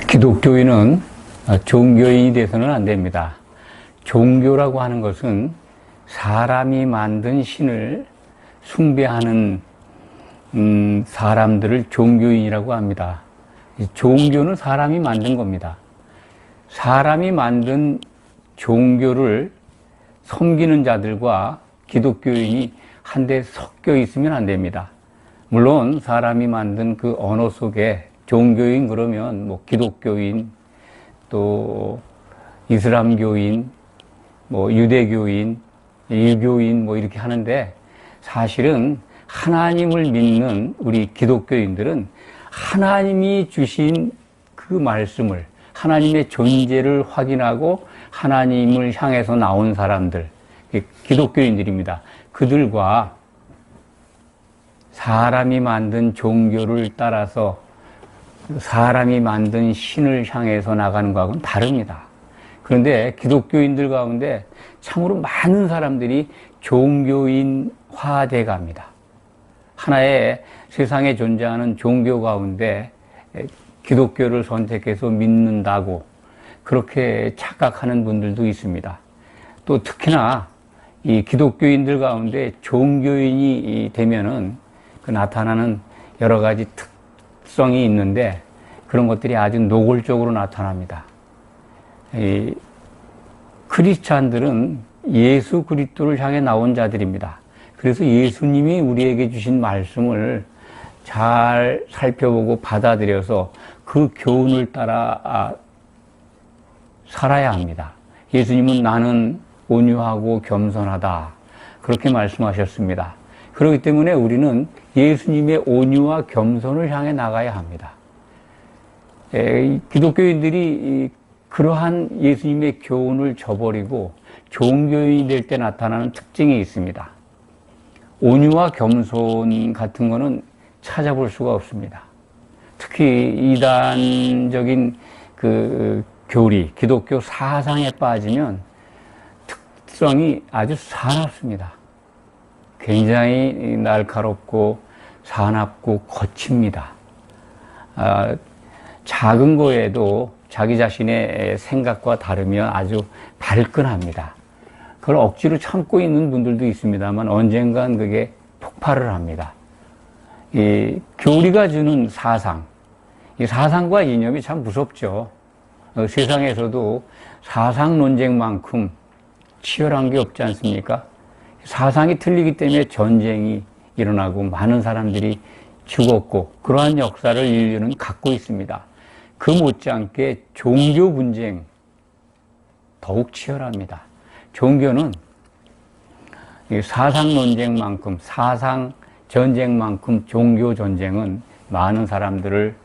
기독교인은 종교인이 돼서는 안 됩니다. 종교라고 하는 것은 사람이 만든 신을 숭배하는 사람들을 종교인이라고 합니다. 종교는 사람이 만든 겁니다. 사람이 만든 종교를 섬기는 자들과 기독교인이 한데 섞여 있으면 안 됩니다. 물론 사람이 만든 그 언어 속에 종교인 그러면 뭐 기독교인, 또 이슬람교인, 뭐 유대교인, 유교인 뭐 이렇게 하는데, 사실은 하나님을 믿는 우리 기독교인들은 하나님이 주신 그 말씀을, 하나님의 존재를 확인하고 하나님을 향해서 나온 사람들, 기독교인들입니다. 그들과 사람이 만든 종교를 따라서 사람이 만든 신을 향해서 나가는 것하고는 다릅니다. 그런데 기독교인들 가운데 참으로 많은 사람들이 종교인화돼 갑니다. 하나의 세상에 존재하는 종교 가운데 기독교를 선택해서 믿는다고 그렇게 착각하는 분들도 있습니다. 또 특히나 이 기독교인들 가운데 종교인이 되면은 그 나타나는 여러 가지 특성이 있는데, 그런 것들이 아주 노골적으로 나타납니다. 이 크리스찬들은 예수 그리스도를 향해 나온 자들입니다. 그래서 예수님이 우리에게 주신 말씀을 잘 살펴보고 받아들여서 그 교훈을 따라 살아야 합니다. 예수님은 나는 온유하고 겸손하다, 그렇게 말씀하셨습니다. 그렇기 때문에 우리는 예수님의 온유와 겸손을 향해 나가야 합니다. 기독교인들이 그러한 예수님의 교훈을 저버리고 종교인이 될 때 나타나는 특징이 있습니다. 온유와 겸손 같은 거는 찾아볼 수가 없습니다. 특히 이단적인 그 교리, 기독교 사상에 빠지면 특성이 아주 사납습니다. 굉장히 날카롭고 사납고 거칩니다. 작은 거에도 자기 자신의 생각과 다르면 아주 발끈합니다. 그걸 억지로 참고 있는 분들도 있습니다만 언젠간 그게 폭발을 합니다. 이 교리가 주는 사상, 이 사상과 이념이 참 무섭죠. 세상에서도 사상 논쟁만큼 치열한 게 없지 않습니까? 사상이 틀리기 때문에 전쟁이 일어나고 많은 사람들이 죽었고, 그러한 역사를 인류는 갖고 있습니다. 그 못지않게 종교 분쟁 더욱 치열합니다. 종교는 사상 논쟁만큼, 사상 전쟁만큼 종교 전쟁은 많은 사람들을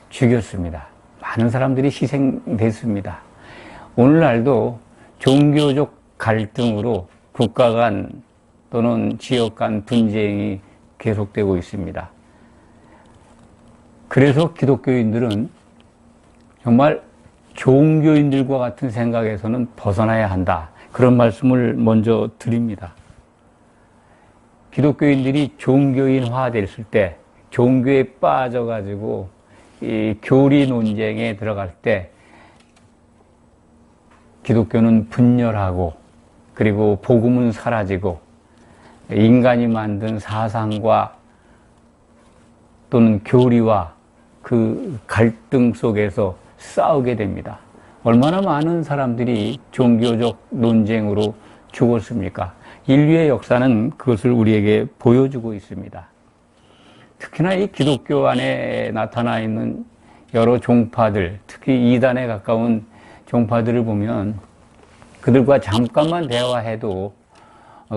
죽였습니다. 많은 사람들이 희생됐습니다. 오늘날도 종교적 갈등으로 국가 간 또는 지역 간 분쟁이 계속되고 있습니다. 그래서 기독교인들은 정말 종교인들과 같은 생각에서는 벗어나야 한다, 그런 말씀을 먼저 드립니다. 기독교인들이 종교인화 됐을 때, 종교에 빠져가지고 이 교리 논쟁에 들어갈 때 기독교는 분열하고, 그리고 복음은 사라지고 인간이 만든 사상과 또는 교리와 그 갈등 속에서 싸우게 됩니다. 얼마나 많은 사람들이 종교적 논쟁으로 죽었습니까? 인류의 역사는 그것을 우리에게 보여주고 있습니다. 특히나 이 기독교 안에 나타나 있는 여러 종파들, 특히 이단에 가까운 종파들을 보면 그들과 잠깐만 대화해도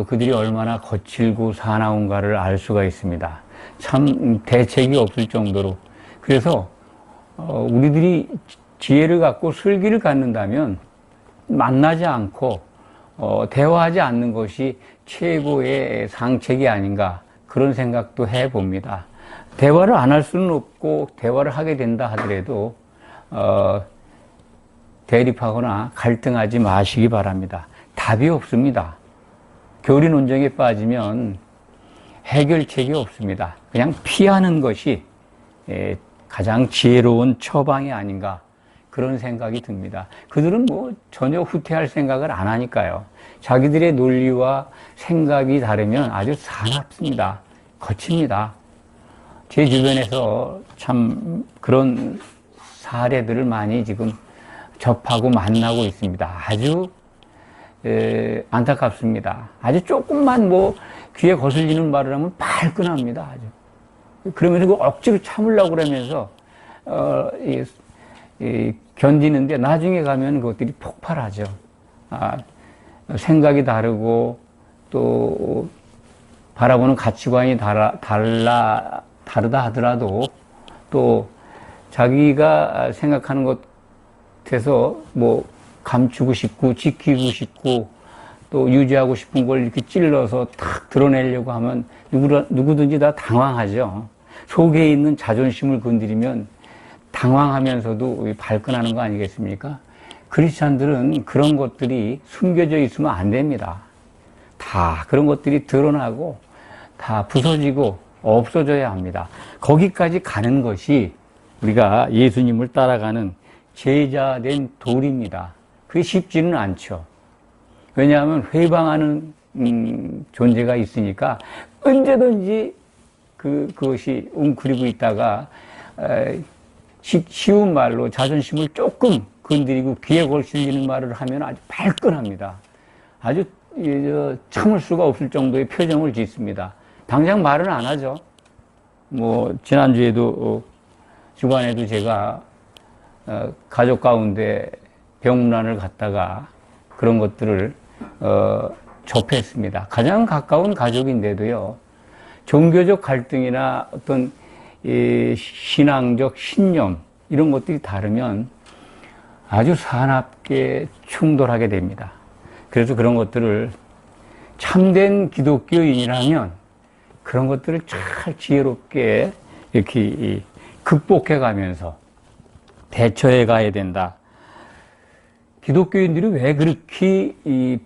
그들이 얼마나 거칠고 사나운가를 알 수가 있습니다. 참 대책이 없을 정도로. 그래서 우리들이 지혜를 갖고 슬기를 갖는다면 만나지 않고 대화하지 않는 것이 최고의 상책이 아닌가, 그런 생각도 해봅니다. 대화를 안 할 수는 없고, 대화를 하게 된다 하더라도 대립하거나 갈등하지 마시기 바랍니다. 답이 없습니다. 교리 논쟁에 빠지면 해결책이 없습니다. 그냥 피하는 것이 가장 지혜로운 처방이 아닌가 그런 생각이 듭니다. 그들은 뭐 전혀 후퇴할 생각을 안 하니까요. 자기들의 논리와 생각이 다르면 아주 사납습니다. 거칩니다. 제 주변에서 참 그런 사례들을 많이 지금 접하고 만나고 있습니다. 아주 안타깝습니다. 아주 조금만 뭐 귀에 거슬리는 말을 하면 발끈합니다. 아주. 그러면서 그 억지로 참으려고 그러면서 견디는데 나중에 가면 그것들이 폭발하죠. 생각이 다르고 또 바라보는 가치관이 다르다 하더라도 또 자기가 생각하는 것에서 뭐 감추고 싶고 지키고 싶고 또 유지하고 싶은 걸 이렇게 찔러서 탁 드러내려고 하면 누구든지 다 당황하죠. 속에 있는 자존심을 건드리면 당황하면서도 발끈하는 거 아니겠습니까? 크리스찬들은 그런 것들이 숨겨져 있으면 안 됩니다. 다 그런 것들이 드러나고 다 부서지고 없어져야 합니다. 거기까지 가는 것이 우리가 예수님을 따라가는 제자된 도리입니다. 그게 쉽지는 않죠. 왜냐하면 회방하는 존재가 있으니까 언제든지 그것이 웅크리고 있다가 쉬운 말로 자존심을 조금 건드리고 귀에 걸리는 말을 하면 아주 발끈합니다. 아주 참을 수가 없을 정도의 표정을 짓습니다. 당장 말은 안 하죠. 뭐 지난주에도 주간에도 제가 가족 가운데 병문안을 갔다가 그런 것들을 접했습니다. 가장 가까운 가족인데도요, 종교적 갈등이나 어떤 신앙적 신념 이런 것들이 다르면 아주 사납게 충돌하게 됩니다. 그래서 그런 것들을 참된 기독교인이라면 그런 것들을 잘 지혜롭게 이렇게 극복해 가면서 대처해 가야 된다. 기독교인들이 왜 그렇게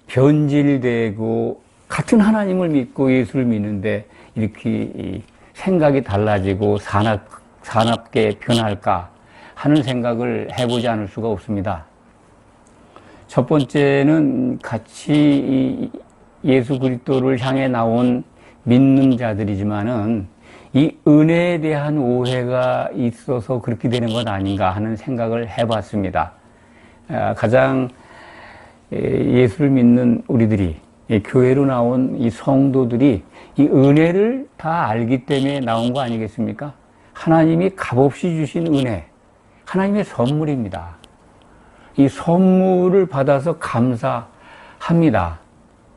변질되고 같은 하나님을 믿고 예수를 믿는데 이렇게 생각이 달라지고 사납게 변할까 하는 생각을 해보지 않을 수가 없습니다. 첫 번째는 같이 예수 그리스도를 향해 나온 믿는 자들이지만은 이 은혜에 대한 오해가 있어서 그렇게 되는 것 아닌가 하는 생각을 해봤습니다. 가장 예수를 믿는 우리들이 교회로 나온 이 성도들이 이 은혜를 다 알기 때문에 나온 거 아니겠습니까? 하나님이 값없이 주신 은혜, 하나님의 선물입니다. 이 선물을 받아서 감사합니다.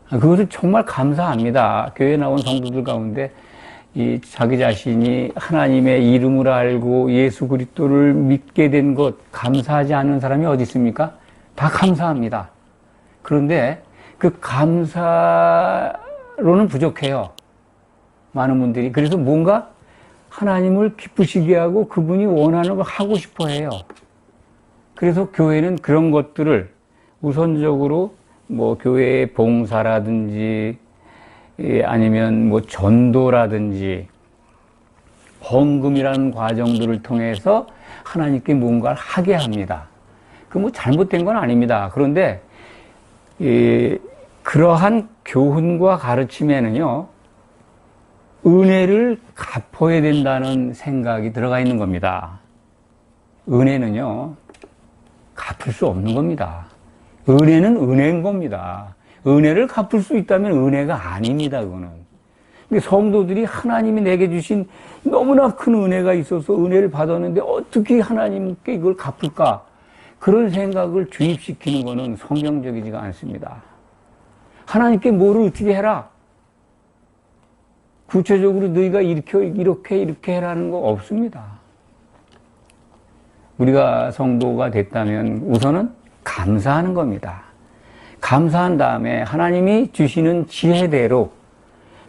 그것을 정말 감사합니다. 교회에 나온 성도들 가운데 이 자기 자신이 하나님의 이름을 알고 예수 그리스도를 믿게 된 것 감사하지 않는 사람이 어디 있습니까? 다 감사합니다. 그런데 그 감사로는 부족해요. 많은 분들이. 그래서 뭔가 하나님을 기쁘시게 하고 그분이 원하는 걸 하고 싶어 해요. 그래서 교회는 그런 것들을 우선적으로 뭐 교회의 봉사라든지 아니면 뭐 전도라든지 헌금이라는 과정들을 통해서 하나님께 뭔가를 하게 합니다. 그 뭐 잘못된 건 아닙니다. 그런데 그러한 교훈과 가르침에는요, 은혜를 갚아야 된다는 생각이 들어가 있는 겁니다. 은혜는요, 갚을 수 없는 겁니다. 은혜는 은혜인 겁니다. 은혜를 갚을 수 있다면 은혜가 아닙니다, 그거는. 성도들이 하나님이 내게 주신 너무나 큰 은혜가 있어서 은혜를 받았는데 어떻게 하나님께 이걸 갚을까? 그런 생각을 주입시키는 것은 성경적이지가 않습니다. 하나님께 뭐를 어떻게 해라? 구체적으로 너희가 이렇게 해라는 거 없습니다. 우리가 성도가 됐다면 우선은 감사하는 겁니다. 감사한 다음에 하나님이 주시는 지혜대로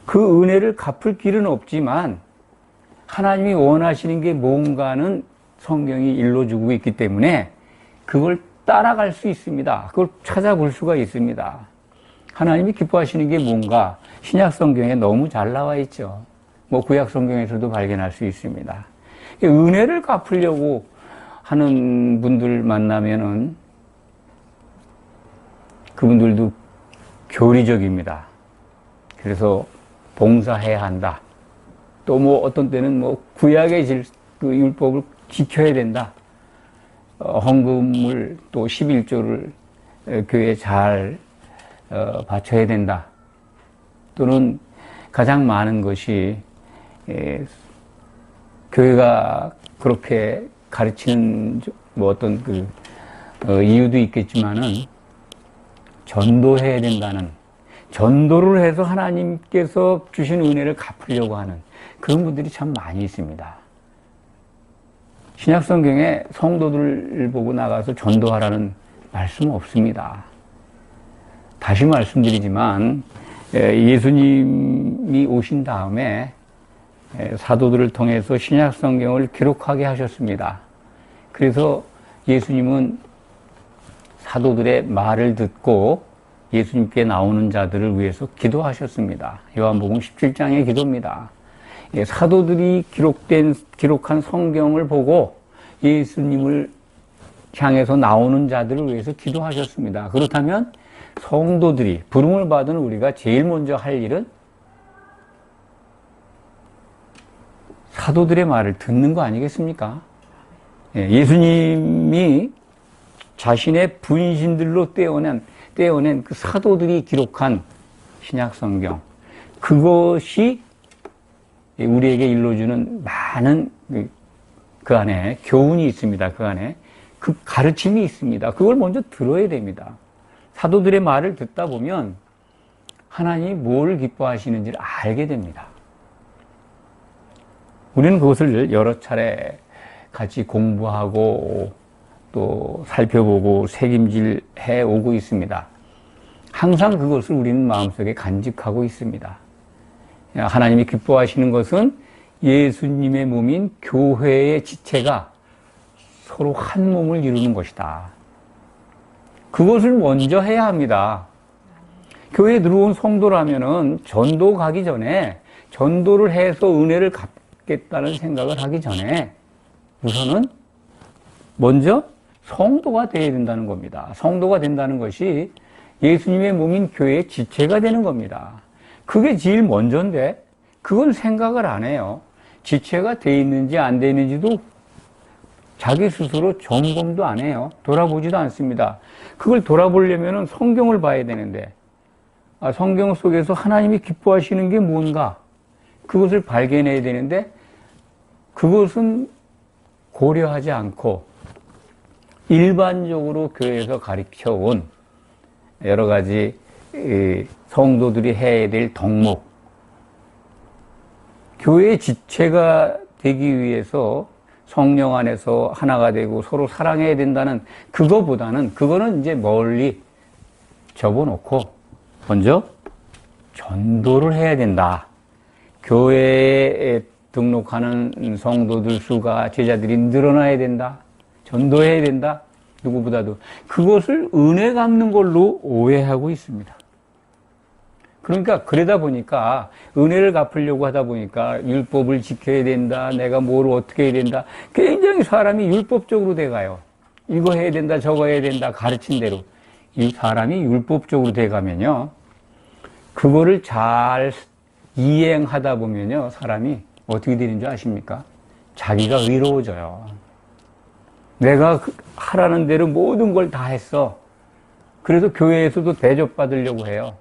그 은혜를 갚을 길은 없지만 하나님이 원하시는 게 뭔가는 성경이 일러주고 있기 때문에 그걸 따라갈 수 있습니다. 그걸 찾아볼 수가 있습니다. 하나님이 기뻐하시는 게 뭔가 신약 성경에 너무 잘 나와 있죠. 뭐 구약 성경에서도 발견할 수 있습니다. 은혜를 갚으려고 하는 분들 만나면은 그분들도 교리적입니다. 그래서 봉사해야 한다. 또 뭐 어떤 때는 뭐 구약의 그 율법을 지켜야 된다. 헌금을 또 11조를 교회에 잘 바쳐야 된다. 또는 가장 많은 것이 교회가 그렇게 가르치는 뭐 어떤 그 이유도 있겠지만은 전도해야 된다는, 전도를 해서 하나님께서 주신 은혜를 갚으려고 하는 그런 분들이 참 많이 있습니다. 신약성경에 성도들을 보고 나가서 전도하라는 말씀은 없습니다. 다시 말씀드리지만 예수님이 오신 다음에 사도들을 통해서 신약성경을 기록하게 하셨습니다. 그래서 예수님은 사도들의 말을 듣고 예수님께 나오는 자들을 위해서 기도하셨습니다. 요한복음 17장의 기도입니다. 사도들이 기록한 성경을 보고 예수님을 향해서 나오는 자들을 위해서 기도하셨습니다. 그렇다면 성도들이, 부름을 받은 우리가 제일 먼저 할 일은 사도들의 말을 듣는 거 아니겠습니까? 예수님이 자신의 분신들로 떼어낸 그 사도들이 기록한 신약성경, 그것이 우리에게 일러주는 많은 그 안에 교훈이 있습니다. 그 안에 그 가르침이 있습니다. 그걸 먼저 들어야 됩니다. 사도들의 말을 듣다 보면 하나님이 뭘 기뻐하시는지를 알게 됩니다. 우리는 그것을 여러 차례 같이 공부하고 또 살펴보고 새김질해 오고 있습니다. 항상 그것을 우리는 마음속에 간직하고 있습니다. 하나님이 기뻐하시는 것은 예수님의 몸인 교회의 지체가 서로 한 몸을 이루는 것이다. 그것을 먼저 해야 합니다. 교회에 들어온 성도라면은 전도 가기 전에, 전도를 해서 은혜를 갚겠다는 생각을 하기 전에 우선은 먼저 성도가 되어야 된다는 겁니다. 성도가 된다는 것이 예수님의 몸인 교회의 지체가 되는 겁니다. 그게 제일 먼저인데 그건 생각을 안 해요. 지체가 돼 있는지 안 돼 있는지도 자기 스스로 점검도 안 해요. 돌아보지도 않습니다. 그걸 돌아보려면 성경을 봐야 되는데, 성경 속에서 하나님이 기뻐하시는 게 뭔가, 그것을 발견해야 되는데 그것은 고려하지 않고 일반적으로 교회에서 가르쳐온 여러 가지 성도들이 해야 될 덕목, 교회의 지체가 되기 위해서 성령 안에서 하나가 되고 서로 사랑해야 된다는 그거보다는, 그거는 이제 멀리 접어놓고 먼저 전도를 해야 된다. 교회에 등록하는 성도들 수가, 제자들이 늘어나야 된다. 전도해야 된다. 누구보다도. 그것을 은혜 갚는 걸로 오해하고 있습니다. 그러니까 그러다 보니까 은혜를 갚으려고 하다 보니까 율법을 지켜야 된다. 내가 뭘 어떻게 해야 된다. 굉장히 사람이 율법적으로 돼가요. 이거 해야 된다. 저거 해야 된다. 가르친 대로. 이 사람이 율법적으로 돼가면요. 그거를 잘 이행하다 보면요. 사람이 어떻게 되는 줄 아십니까? 자기가 의로워져요. 내가 하라는 대로 모든 걸 다 했어. 그래서 교회에서도 대접받으려고 해요.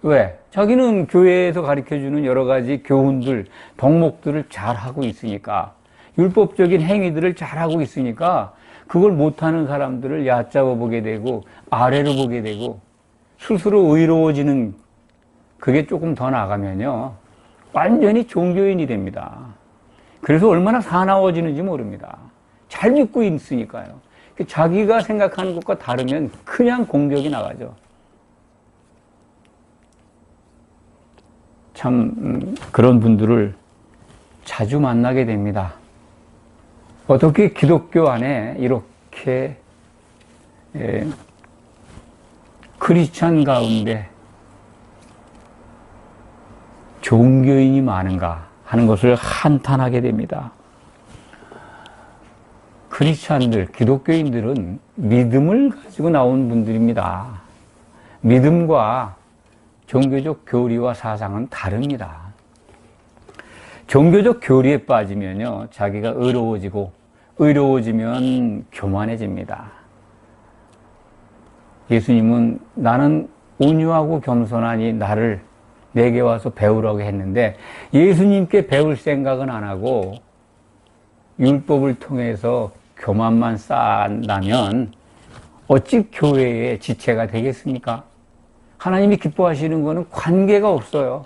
왜? 자기는 교회에서 가르쳐주는 여러 가지 교훈들, 덕목들을 잘 하고 있으니까, 율법적인 행위들을 잘 하고 있으니까 그걸 못하는 사람들을 얕잡아 보게 되고 아래로 보게 되고 스스로 의로워지는, 그게 조금 더 나가면요 완전히 종교인이 됩니다. 그래서 얼마나 사나워지는지 모릅니다. 잘 믿고 있으니까요. 자기가 생각하는 것과 다르면 그냥 공격이 나가죠. 참 그런 분들을 자주 만나게 됩니다. 어떻게 기독교 안에 이렇게 크리스찬 가운데 종교인이 많은가 하는 것을 한탄하게 됩니다. 크리스찬들, 기독교인들은 믿음을 가지고 나온 분들입니다. 믿음과 종교적 교리와 사상은 다릅니다. 종교적 교리에 빠지면요, 자기가 의로워지고, 의로워지면 교만해집니다. 예수님은 나는 온유하고 겸손하니 내게 와서 배우라고 했는데, 예수님께 배울 생각은 안 하고 율법을 통해서 교만만 쌓는다면 어찌 교회의 지체가 되겠습니까? 하나님이 기뻐하시는 것은 관계가 없어요.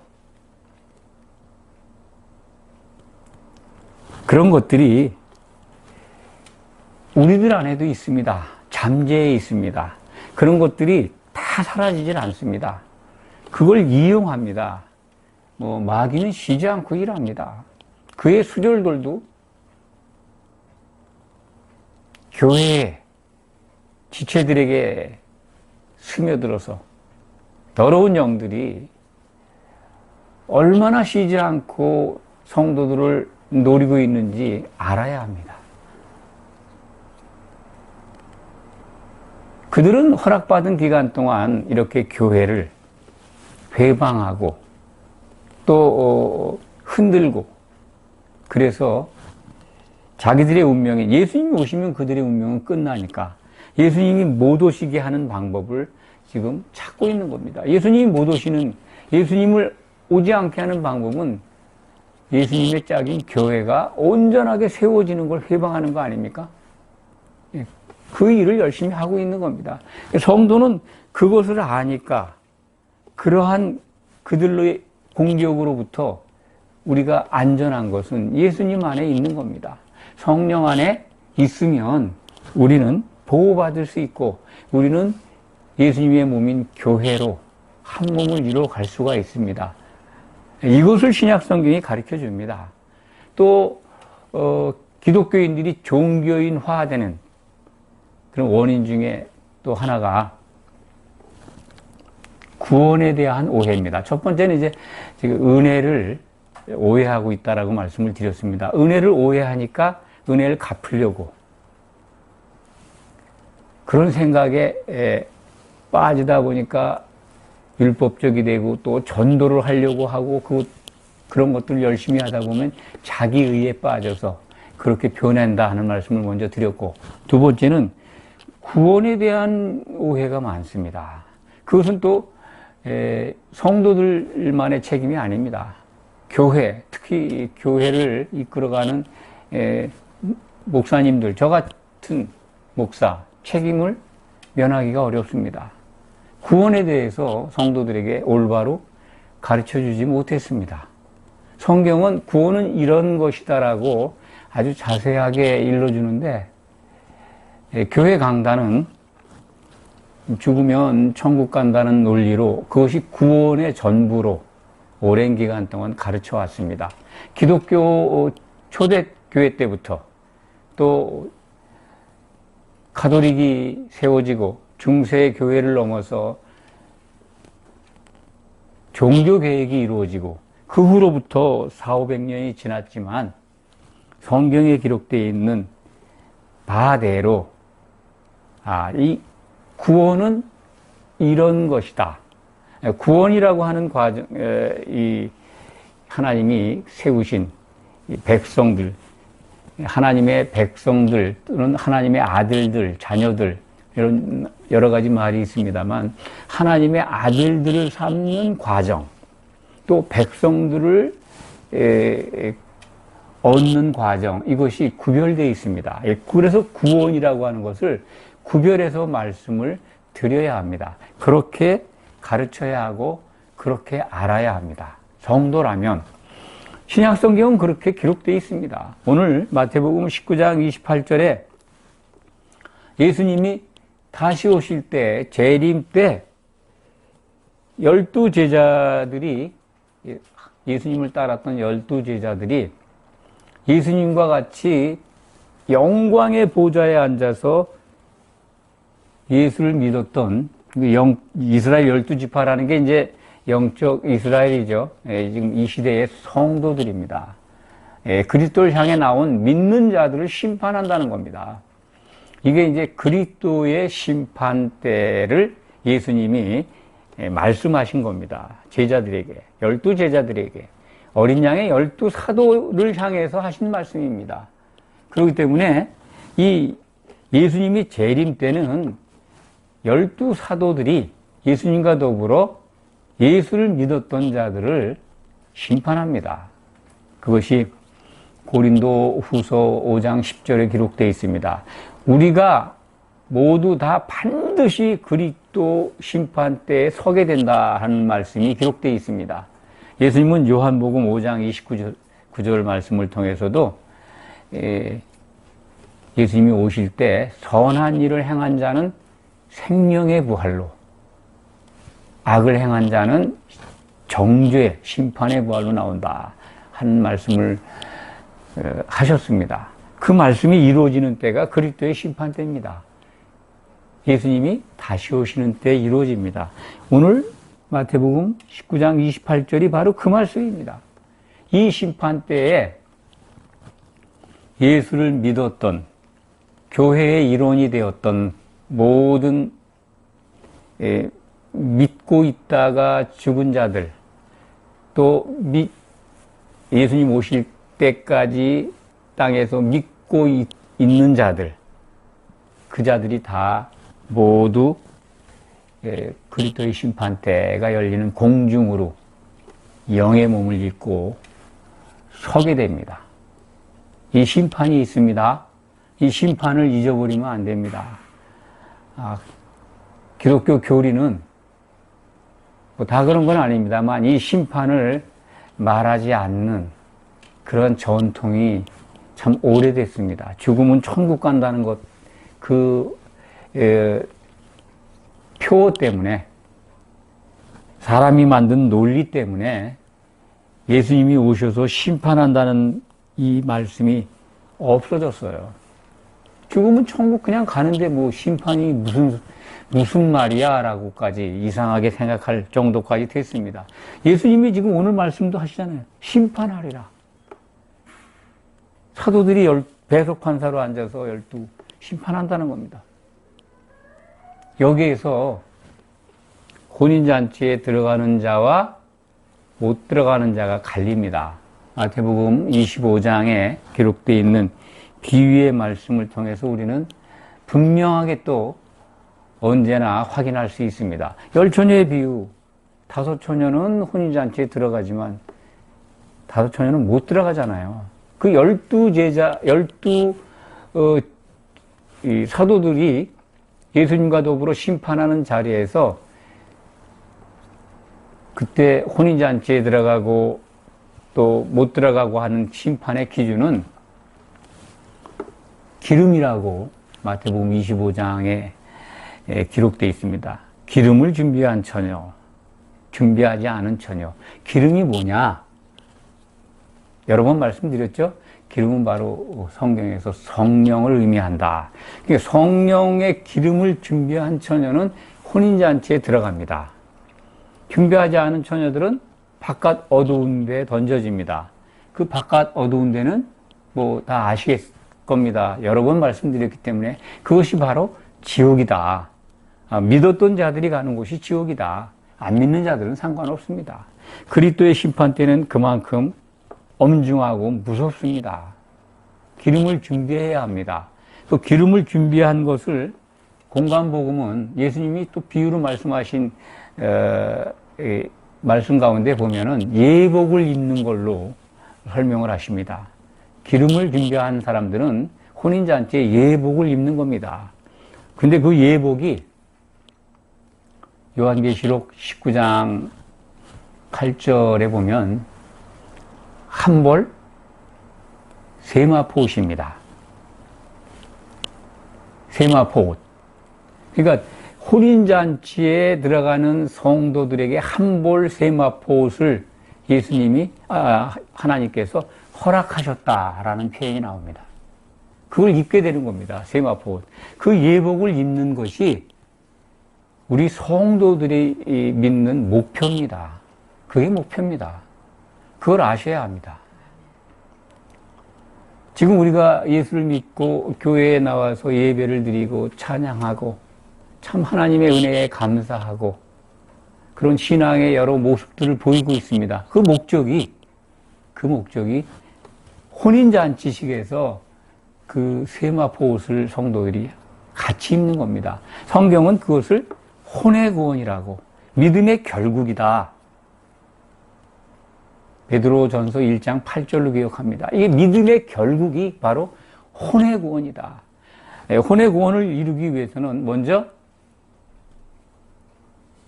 그런 것들이 우리들 안에도 있습니다. 잠재해 있습니다. 그런 것들이 다 사라지질 않습니다. 그걸 이용합니다. 마귀는 쉬지 않고 일합니다. 그의 수절들도 교회의 지체들에게 스며들어서 더러운 영들이 얼마나 쉬지 않고 성도들을 노리고 있는지 알아야 합니다. 그들은 허락받은 기간 동안 이렇게 교회를 회방하고 또 흔들고, 그래서 자기들의 운명이, 예수님이 오시면 그들의 운명은 끝나니까 예수님이 못 오시게 하는 방법을 지금 찾고 있는 겁니다. 예수님을 오지 않게 하는 방법은 예수님의 짝인 교회가 온전하게 세워지는 걸 회방하는 거 아닙니까? 그 일을 열심히 하고 있는 겁니다. 성도는 그것을 아니까 그러한 그들의 공격으로부터 우리가 안전한 것은 예수님 안에 있는 겁니다. 성령 안에 있으면 우리는 보호받을 수 있고, 우리는 예수님의 몸인 교회로 한 몸을 이루어 갈 수가 있습니다. 이것을 신약 성경이 가르쳐 줍니다. 또 기독교인들이 종교인화되는 그런 원인 중에 또 하나가 구원에 대한 오해입니다. 첫 번째는 이제 지금 은혜를 오해하고 있다라고 말씀을 드렸습니다. 은혜를 오해하니까 은혜를 갚으려고 그런 생각에 빠지다 보니까 율법적이 되고, 또 전도를 하려고 하고 그런 것들을 열심히 하다 보면 자기 의에 빠져서 그렇게 변한다 하는 말씀을 먼저 드렸고, 두 번째는 구원에 대한 오해가 많습니다. 그것은 또 성도들만의 책임이 아닙니다. 교회, 특히 교회를 이끌어가는 목사님들, 저 같은 목사 책임을 면하기가 어렵습니다. 구원에 대해서 성도들에게 올바로 가르쳐 주지 못했습니다. 성경은 구원은 이런 것이다라고 아주 자세하게 일러주는데, 교회 강단은 죽으면 천국 간다는 논리로 그것이 구원의 전부로 오랜 기간 동안 가르쳐 왔습니다. 기독교 초대교회 때부터 또 가톨릭이 세워지고 중세 교회를 넘어서 종교개혁이 이루어지고 그 후로부터 400~500년이 지났지만 성경에 기록되어 있는 바대로 이 구원은 이런 것이다. 구원이라고 하는 과정, 이 하나님이 세우신 이 백성들, 하나님의 백성들 또는 하나님의 아들들, 자녀들, 이런 여러 가지 말이 있습니다만, 하나님의 아들들을 삼는 과정, 또 백성들을 얻는 과정, 이것이 구별되어 있습니다. 그래서 구원이라고 하는 것을 구별해서 말씀을 드려야 합니다. 그렇게 가르쳐야 하고 그렇게 알아야 합니다. 성도라면. 신약성경은 그렇게 기록되어 있습니다. 오늘 마태복음 19장 28절에 예수님이 다시 오실 때, 재림 때 12제자들이, 예수님을 따랐던 12제자들이 예수님과 같이 영광의 보좌에 앉아서 예수를 믿었던 이스라엘 12지파라는 게 이제 영적 이스라엘이죠. 지금 이 시대의 성도들입니다. 그리스도를 향해 나온 믿는 자들을 심판한다는 겁니다. 이게 이제 그리스도의 심판 때를 예수님이 말씀하신 겁니다. 제자들에게, 12제자들에게. 어린 양의 12사도를 향해서 하신 말씀입니다. 그렇기 때문에 이 예수님이 재림 때는 12사도들이 예수님과 더불어 예수를 믿었던 자들을 심판합니다. 그것이 고린도 후서 5장 10절에 기록되어 있습니다. 우리가 모두 다 반드시 그리스도 심판 때에 서게 된다 하는 말씀이 기록되어 있습니다. 예수님은 요한복음 5장 29절 말씀을 통해서도 예수님이 오실 때 선한 일을 행한 자는 생명의 부활로, 악을 행한 자는 정죄, 심판의 부활로 나온다 하는 말씀을 하셨습니다. 그 말씀이 이루어지는 때가 그리스도의 심판 때입니다. 예수님이 다시 오시는 때 이루어집니다. 오늘 마태복음 19장 28절이 바로 그 말씀입니다. 이 심판 때에 예수를 믿었던, 교회의 일원이 되었던 모든 믿고 있다가 죽은 자들, 또 예수님 오실 때까지 땅에서 믿고 있는 자들, 그 자들이 다 모두 그리스도의 심판 때가 열리는 공중으로 영의 몸을 입고 서게 됩니다. 이 심판이 있습니다. 이 심판을 잊어버리면 안 됩니다. 기독교 교리는 뭐 다 그런 건 아닙니다만 이 심판을 말하지 않는 그런 전통이 참 오래됐습니다. 죽으면 천국 간다는 것, 표 때문에, 사람이 만든 논리 때문에 예수님이 오셔서 심판한다는 이 말씀이 없어졌어요. 죽으면 천국 그냥 가는데 뭐 심판이 무슨 말이야 라고까지 이상하게 생각할 정도까지 됐습니다. 예수님이 지금 오늘 말씀도 하시잖아요. 심판하리라. 사도들이 배석판사로 앉아서 12 심판한다는 겁니다. 여기에서 혼인잔치에 들어가는 자와 못 들어가는 자가 갈립니다. 마태복음 25장에 기록되어 있는 비유의 말씀을 통해서 우리는 분명하게 또 언제나 확인할 수 있습니다. 10처녀의 비유, 5처녀는 혼인잔치에 들어가지만 5처녀는 못 들어가잖아요. 그 12 사도들이 예수님과 더불어 심판하는 자리에서 그때 혼인잔치에 들어가고 또 못 들어가고 하는 심판의 기준은 기름이라고 마태복음 25장에 기록되어 있습니다. 기름을 준비한 처녀, 준비하지 않은 처녀. 기름이 뭐냐? 여러 번 말씀드렸죠? 기름은 바로 성경에서 성령을 의미한다. 그러니까 성령의 기름을 준비한 처녀는 혼인잔치에 들어갑니다. 준비하지 않은 처녀들은 바깥 어두운 데에 던져집니다. 그 바깥 어두운 데는 뭐 다 아시겠 겁니다. 여러 번 말씀드렸기 때문에 그것이 바로 지옥이다. 믿었던 자들이 가는 곳이 지옥이다. 안 믿는 자들은 상관없습니다. 그리스도의 심판 때는 그만큼 엄중하고 무섭습니다. 기름을 준비해야 합니다. 또 기름을 준비한 것을 공간복음은 예수님이 또 비유로 말씀하신 말씀 가운데 보면은 예복을 입는 걸로 설명을 하십니다. 기름을 준비한 사람들은 혼인잔치에 예복을 입는 겁니다. 근데 그 예복이 요한계시록 19장 8절에 보면 한벌 세마포옷입니다. 세마포옷. 그러니까 혼인잔치에 들어가는 성도들에게 한벌 세마포옷을 예수님이 하나님께서 허락하셨다라는 표현이 나옵니다. 그걸 입게 되는 겁니다. 세마포옷. 그 예복을 입는 것이 우리 성도들이 믿는 목표입니다. 그게 목표입니다. 그걸 아셔야 합니다. 지금 우리가 예수를 믿고 교회에 나와서 예배를 드리고 찬양하고 참 하나님의 은혜에 감사하고 그런 신앙의 여러 모습들을 보이고 있습니다. 그 목적이 혼인잔치식에서 그 세마포 옷을 성도들이 같이 입는 겁니다. 성경은 그것을 혼의 구원이라고, 믿음의 결국이다. 베드로전서 1장 8절로 기억합니다. 이게 믿음의 결국이 바로 혼의 구원이다. 혼의 구원을 이루기 위해서는 먼저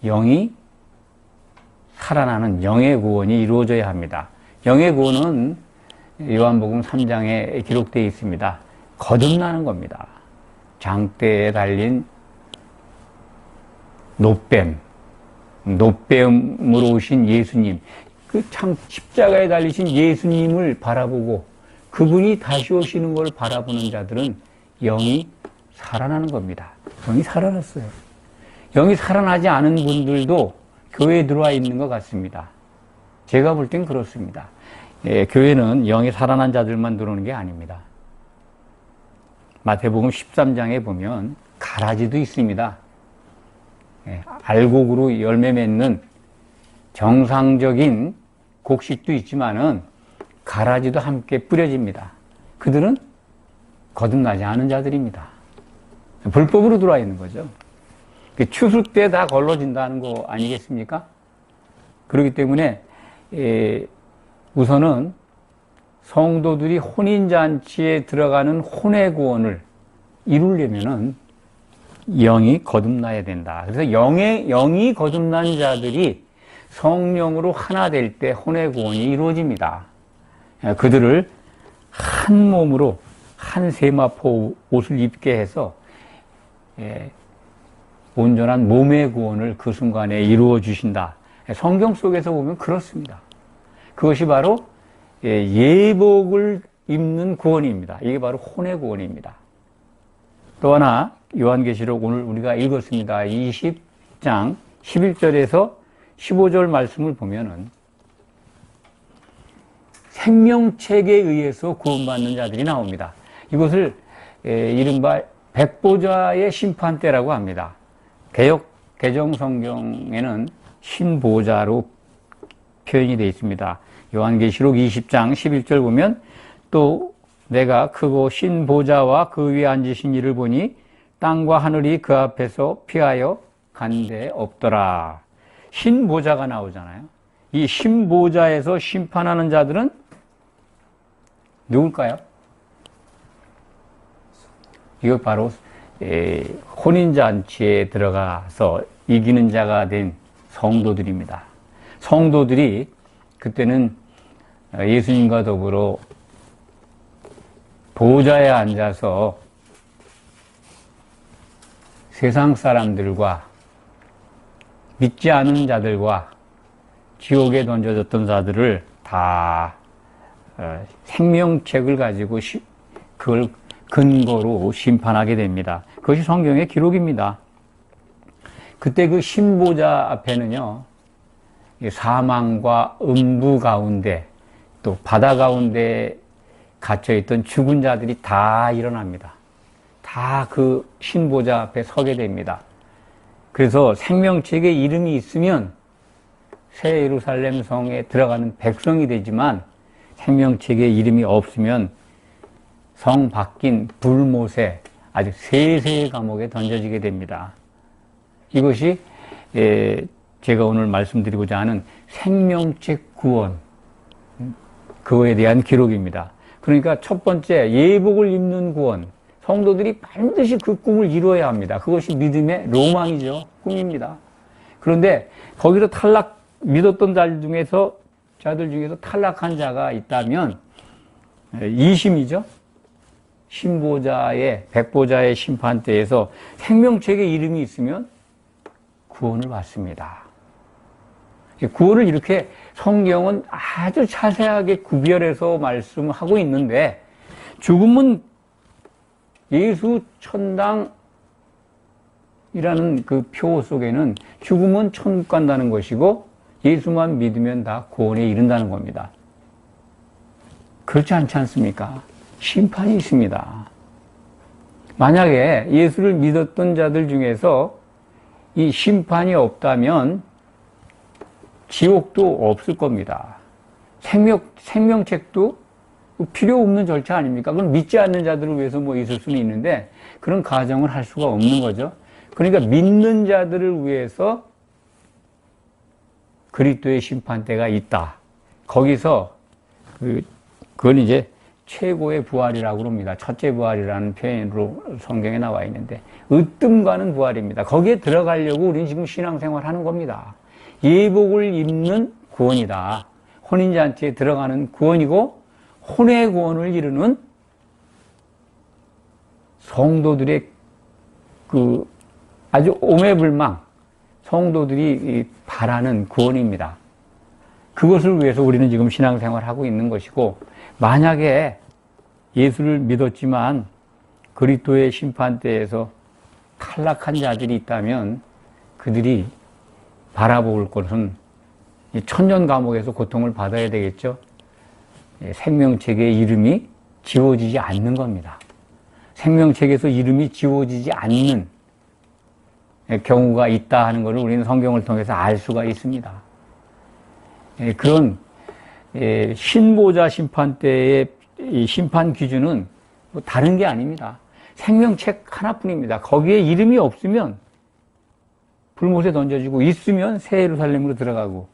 영이 살아나는 영의 구원이 이루어져야 합니다. 영의 구원은 요한복음 3장에 기록되어 있습니다. 거듭나는 겁니다. 장대에 달린 노뱀으로 오신 예수님, 그 참 십자가에 달리신 예수님을 바라보고 그분이 다시 오시는 걸 바라보는 자들은 영이 살아나는 겁니다. 영이 살아났어요. 영이 살아나지 않은 분들도 교회에 들어와 있는 것 같습니다. 제가 볼 땐 그렇습니다. 교회는 영이 살아난 자들만 들어오는 게 아닙니다. 마태복음 13장에 보면 가라지도 있습니다. 알곡으로 열매 맺는 정상적인 곡식도 있지만은 가라지도 함께 뿌려집니다. 그들은 거듭나지 않은 자들입니다. 불법으로 들어와 있는 거죠. 추수 때 다 걸러진다는 거 아니겠습니까? 그렇기 때문에 우선은 성도들이 혼인잔치에 들어가는 혼의 구원을 이루려면은 영이 거듭나야 된다. 그래서 영이 거듭난 자들이 성령으로 하나 될 때 혼의 구원이 이루어집니다. 그들을 한 몸으로 한 세마포 옷을 입게 해서 온전한 몸의 구원을 그 순간에 이루어 주신다. 성경 속에서 보면 그렇습니다. 그것이 바로 예복을 입는 구원입니다. 이게 바로 혼의 구원입니다. 또 하나 요한계시록 오늘 우리가 읽었습니다. 20장 11절에서 15절 말씀을 보면은 생명책에 의해서 구원받는 자들이 나옵니다. 이것을 이른바 백보자의 심판대라고 합니다. 개정성경에는 신보자로 표현이 되어 있습니다. 요한계시록 20장 11절 보면 또 내가 크고 신보자와 그 위에 앉으신 이를 보니 땅과 하늘이 그 앞에서 피하여 간데 없더라. 신보자가 나오잖아요. 이 신보자에서 심판하는 자들은 누굴까요? 이거 바로 혼인잔치에 들어가서 이기는 자가 된 성도들입니다. 성도들이 그때는 예수님과 더불어 보좌에 앉아서 세상 사람들과 믿지 않은 자들과 지옥에 던져졌던 자들을 다 생명책을 가지고 그걸 근거로 심판하게 됩니다. 그것이 성경의 기록입니다. 그때 그 신보자 앞에는요, 사망과 음부 가운데 또 바다 가운데 갇혀있던 죽은 자들이 다 일어납니다. 다 그 신보자 앞에 서게 됩니다. 그래서 생명책에 이름이 있으면 새 예루살렘 성에 들어가는 백성이 되지만 생명책에 이름이 없으면 성 밖인 불못에 아주 세세의 감옥에 던져지게 됩니다. 이것이 제가 오늘 말씀드리고자 하는 생명책 구원, 그거에 대한 기록입니다. 그러니까 첫 번째, 예복을 입는 구원. 성도들이 반드시 그 꿈을 이루어야 합니다. 그것이 믿음의 로망이죠. 꿈입니다. 그런데 거기서 믿었던 자들 중에서 탈락한 자가 있다면, 이심이죠. 백보자의 심판대에서 생명책에 이름이 있으면 구원을 받습니다. 구원을 이렇게 성경은 아주 자세하게 구별해서 말씀하고 있는데, 죽음은 예수 천당이라는 그 표 속에는 죽음은 천국 간다는 것이고 예수만 믿으면 다 구원에 이른다는 겁니다. 그렇지 않지 않습니까? 심판이 있습니다. 만약에 예수를 믿었던 자들 중에서 이 심판이 없다면 지옥도 없을 겁니다. 생명책도 필요 없는 절차 아닙니까? 그건 믿지 않는 자들을 위해서 뭐 있을 수는 있는데 그런 가정을 할 수가 없는 거죠. 그러니까 믿는 자들을 위해서 그리스도의 심판대가 있다. 거기서 그건 이제 최고의 부활이라고 합니다. 첫째 부활이라는 표현으로 성경에 나와 있는데 으뜸가는 부활입니다. 거기에 들어가려고 우리는 지금 신앙생활 하는 겁니다. 예복을 입는 구원이다. 혼인잔치에 들어가는 구원이고 혼의 구원을 이루는 성도들의 아주 오매불망 성도들이 바라는 구원입니다. 그것을 위해서 우리는 지금 신앙생활을 하고 있는 것이고 만약에 예수를 믿었지만 그리스도의 심판대에서 탈락한 자들이 있다면 그들이 바라볼 것은 천년 감옥에서 고통을 받아야 되겠죠. 생명책의 이름이 지워지지 않는 겁니다. 생명책에서 이름이 지워지지 않는 경우가 있다 하는 것을 우리는 성경을 통해서 알 수가 있습니다. 그런 신보자 심판 때의 심판 기준은 뭐 다른 게 아닙니다. 생명책 하나뿐입니다. 거기에 이름이 없으면 불못에 던져지고 있으면 새 예루살렘으로 들어가고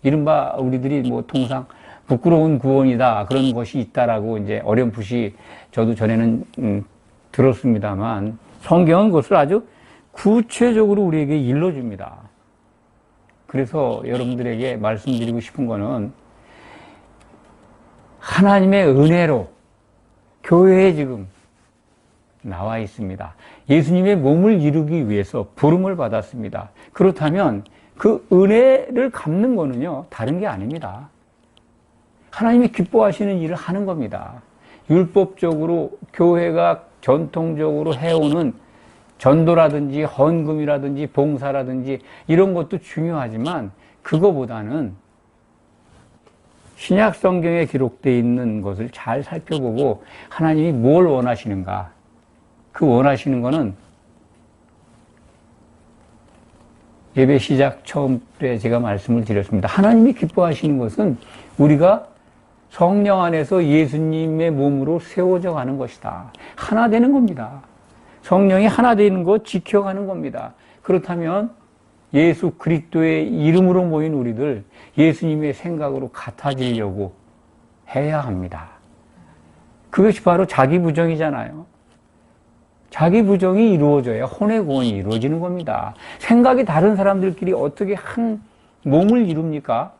이른바 우리들이 뭐 통상 부끄러운 구원이다 그런 것이 있다라고 이제 어렴풋이 저도 전에는 들었습니다만 성경은 그것을 아주 구체적으로 우리에게 일러줍니다. 그래서 여러분들에게 말씀드리고 싶은 거는 하나님의 은혜로 교회에 지금 나와 있습니다. 예수님의 몸을 이루기 위해서 부름을 받았습니다. 그렇다면 그 은혜를 갚는 거는요 다른 게 아닙니다. 하나님이 기뻐하시는 일을 하는 겁니다. 율법적으로 교회가 전통적으로 해오는 전도라든지 헌금이라든지 봉사라든지 이런 것도 중요하지만 그거보다는 신약 성경에 기록되어 있는 것을 잘 살펴보고 하나님이 뭘 원하시는가 그 원하시는 거는 예배 시작 처음 때 제가 말씀을 드렸습니다. 하나님이 기뻐하시는 것은 우리가 성령 안에서 예수님의 몸으로 세워져 가는 것이다. 하나 되는 겁니다. 성령이 하나 되는 것 지켜가는 겁니다. 그렇다면 예수 그리스도의 이름으로 모인 우리들 예수님의 생각으로 같아지려고 해야 합니다. 그것이 바로 자기 부정이잖아요. 자기 부정이 이루어져야 혼의 구원이 이루어지는 겁니다. 생각이 다른 사람들끼리 어떻게 한 몸을 이룹니까?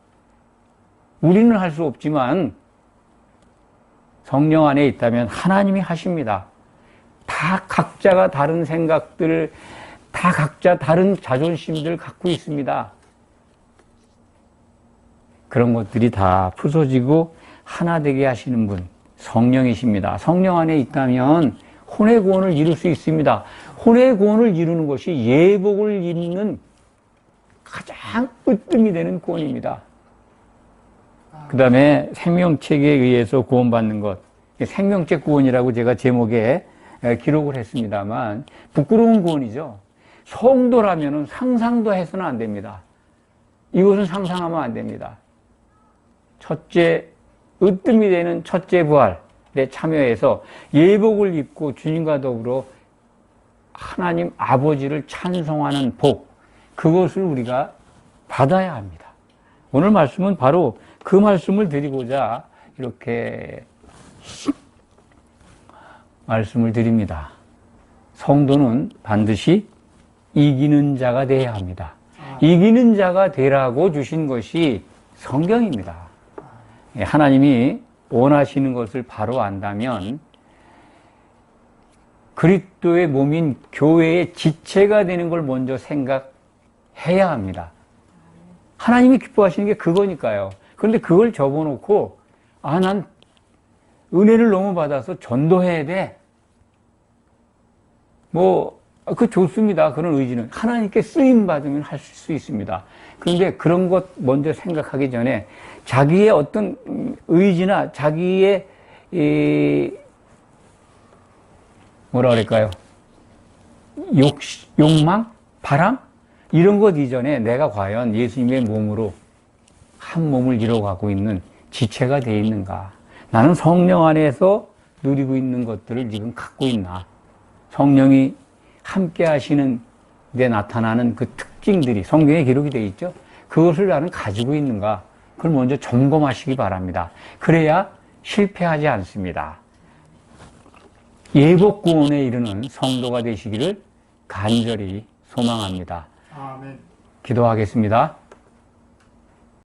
우리는 할 수 없지만 성령 안에 있다면 하나님이 하십니다. 다 각자가 다른 생각들을 다 각자 다른 자존심들을 갖고 있습니다. 그런 것들이 다 부서지고 하나 되게 하시는 분 성령이십니다. 성령 안에 있다면 혼의 구원을 이룰 수 있습니다. 혼의 구원을 이루는 것이 예복을 입는 가장 으뜸이 되는 구원입니다. 그 다음에 생명책에 의해서 구원받는 것 생명책 구원이라고 제가 제목에 기록을 했습니다만 부끄러운 구원이죠. 성도라면 상상도 해서는 안 됩니다. 이것은 상상하면 안 됩니다. 첫째 으뜸이 되는 첫째 부활에 참여해서 예복을 입고 주님과 더불어 하나님 아버지를 찬송하는 복 그것을 우리가 받아야 합니다. 오늘 말씀은 바로 그 말씀을 드리고자 이렇게 말씀을 드립니다. 성도는 반드시 이기는 자가 되어야 합니다. 이기는 자가 되라고 주신 것이 성경입니다. 하나님이 원하시는 것을 바로 안다면 그리스도의 몸인 교회의 지체가 되는 걸 먼저 생각해야 합니다. 하나님이 기뻐하시는 게 그거니까요. 그런데 그걸 접어놓고 난 은혜를 너무 받아서 전도해야 돼. 그 좋습니다. 그런 의지는. 하나님께 쓰임받으면 할 수 있습니다. 그런데 그런 것 먼저 생각하기 전에 자기의 어떤 의지나 자기의 뭐라 그럴까요? 욕망? 바람? 이런 것 이전에 내가 과연 예수님의 몸으로 한 몸을 이뤄가고 있는 지체가 되어 있는가? 나는 성령 안에서 누리고 있는 것들을 지금 갖고 있나? 성령이 함께 하시는 데 나타나는 그 특징들이 성경에 기록이 되어 있죠? 그것을 나는 가지고 있는가? 그걸 먼저 점검하시기 바랍니다. 그래야 실패하지 않습니다. 예복구원에 이르는 성도가 되시기를 간절히 소망합니다. 아멘. 기도하겠습니다.